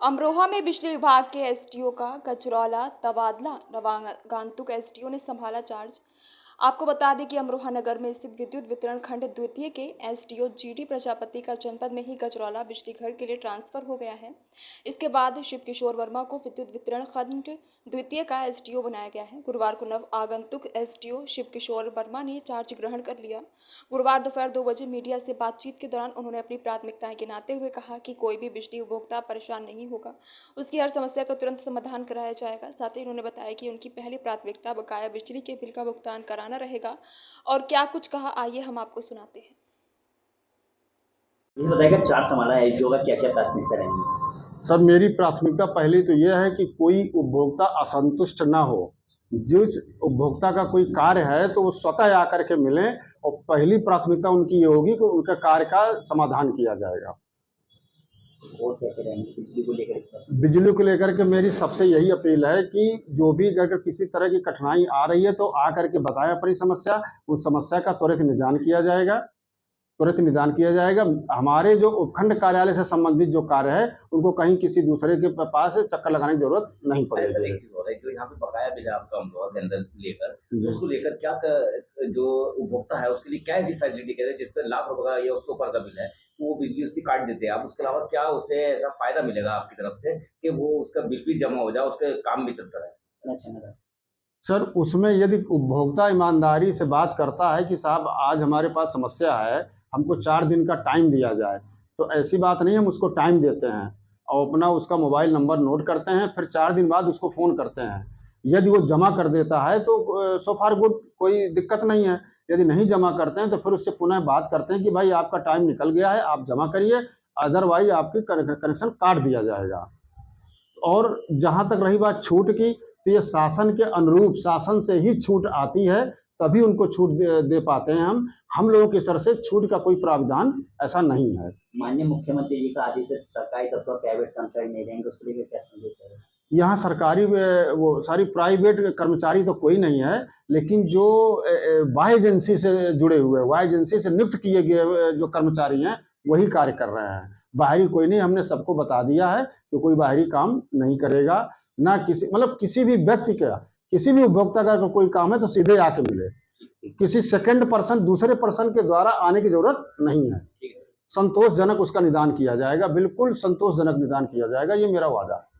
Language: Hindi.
अमरोहा में बिजली विभाग के एसडीओ का गजरौला तबादला, नवागंतुक एसडीओ ने संभाला चार्ज। आपको बता दें कि अमरोहा नगर में स्थित विद्युत वितरण खंड द्वितीय के एसडीओ जीडी प्रजापति का जनपद में ही गजरौला बिजली घर के लिए ट्रांसफर हो गया है। इसके बाद शिव किशोर वर्मा को विद्युत वितरण खंड द्वितीय का एसडीओ बनाया गया है। गुरुवार को नव आगंतुक एसडीओ शिव किशोर वर्मा ने चार्ज ग्रहण कर लिया। गुरुवार दोपहर 2 बजे मीडिया से बातचीत के दौरान उन्होंने अपनी प्राथमिकताएं गिनाते हुए कहा कि कोई भी बिजली उपभोक्ता परेशान नहीं होगा, उसकी हर समस्या का तुरंत समाधान कराया जाएगा। साथ ही उन्होंने बताया कि उनकी पहली प्राथमिकता बकाया बिजली के बिल का भुगतान कराना रहेगा। और क्या कुछ कहा, आइए हम आपको सुनाते हैं। ये बताइएगा चार्ज संभाला है एसडीओ का, क्या क्या प्राथमिकता रहेंगी? सर, मेरी प्राथमिकता पहली तो यह है कि कोई उपभोक्ता असंतुष्ट ना हो। जिस उपभोक्ता का कोई कार्य है तो वो स्वतः आकर के मिलें, और पहली प्राथमिकता उनकी ये होगी कि उनका कार्य का समाधान किया जाएगा। और क्या क्या रहेंगे बिजली को लेकर? बिजली को लेकर के मेरी सबसे यही अपील है कि जो भी अगर किसी तरह की कठिनाई आ रही है तो आकर के बताएं अपनी समस्या, उस समस्या का त्वरित निदान किया जाएगा। हमारे जो उपखंड कार्यालय से संबंधित जो कार्य है उनको कहीं किसी दूसरे के पास चक्कर लगाने की जरूरत नहीं पड़ेगी। एक चीज हो रहा है, जो यहाँ पे बकाया बिल है आपका अमरोहा के अंदर लेकर, उसको लेकर क्या जो उपभोक्ता है उसके लिए क्या ऐसी फैसिलिटी कह रहे हैं जिस पर लाख रुपए का या 100 पर का बिल है वो बिजली उसकी काट देते हैं आप, उसके अलावा क्या उसे ऐसा फायदा मिलेगा आपकी तरफ से कि वो उसका बिल भी जमा हो जाए, उसका काम भी चलता रहे? सर, उसमें यदि उपभोक्ता ईमानदारी से बात करता है कि साहब आज हमारे पास समस्या है, हमको 4 दिन का टाइम दिया जाए, तो ऐसी बात नहीं, हम उसको टाइम देते हैं और अपना उसका मोबाइल नंबर नोट करते हैं, फिर 4 दिन बाद उसको फ़ोन करते हैं। यदि वो जमा कर देता है तो सो फार गुड, कोई दिक्कत नहीं है। यदि नहीं जमा करते हैं तो फिर उससे पुनः बात करते हैं कि भाई आपका टाइम निकल गया है, आप जमा करिए, अदरवाइज आपकी कनेक्शन काट दिया जाएगा। और जहाँ तक रही बात छूट की, तो ये शासन के अनुरूप, शासन से ही छूट आती है, तभी उनको छूट दे पाते हैं। हम लोगों की तरफ से छूट का कोई प्रावधान ऐसा नहीं है। माननीय मुख्यमंत्री जी का आदेश है सरकारी तत्व प्राइवेट कर्मचारी नहीं रहेंगे, उसके लिए क्या संदेश है? यहाँ सरकारी वो सारी प्राइवेट कर्मचारी तो कोई नहीं है, लेकिन जो वाह्य एजेंसी से जुड़े हुए, वाह्य एजेंसी से नियुक्त किए गए जो कर्मचारी हैं वही कार्य कर रहे हैं। बाहरी कोई नहीं, हमने सबको बता दिया है कि कोई बाहरी काम नहीं करेगा। ना किसी भी व्यक्ति का, किसी भी उपभोक्ता का कोई काम है तो सीधे आके मिले, किसी सेकंड पर्सन, दूसरे पर्सन के द्वारा आने की जरूरत नहीं है। संतोषजनक उसका निदान किया जाएगा, बिल्कुल संतोषजनक निदान किया जाएगा, ये मेरा वादा है।